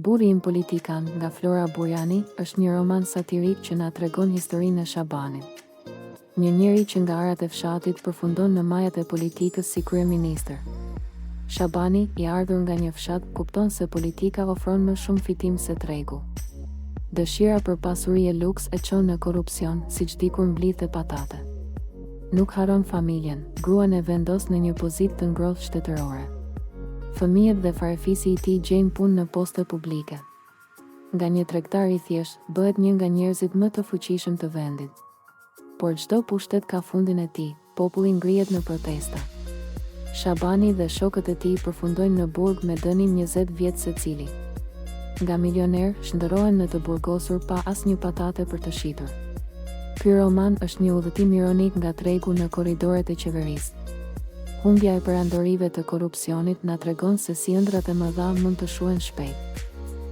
Burri im politikan nga Flora Burjani është një roman satirik që na tregon historinë e Shabanit. Një njeri që nga arat e fshatit përfundon në majat e politikës si kryeministër. Shabani, i ardhur nga një fshat, kupton se politika ofron më shumë fitim se tregu. Dëshira për pasuri e luks e çon në korrupsion, siç dikur mblidh e patate. Nuk haron familjen, gruan e vendos në një pozitë të ngrohtë shtetërore. Fëmijët dhe farefisi i tij gjejnë punë në poste publike. Nga një tregtar i thjesht, bëhet një nga njerëzit më të fuqishëm të vendit. Por çdo pushtet ka fundin e tij, populli ngrihet në protesta. Shabani dhe shokët e tij përfundojnë në burg me dënim 20 vjet secili. Nga milioner shndërrohen në të burgosur pa asnjë patate për të shitur. Ky roman është një udhëtim ironik nga tregu në korridoret e qeverisë. Humbja e perandorive të korrupsionit na tregon se si ëndrat e mëdha mund të shuhen shpejt.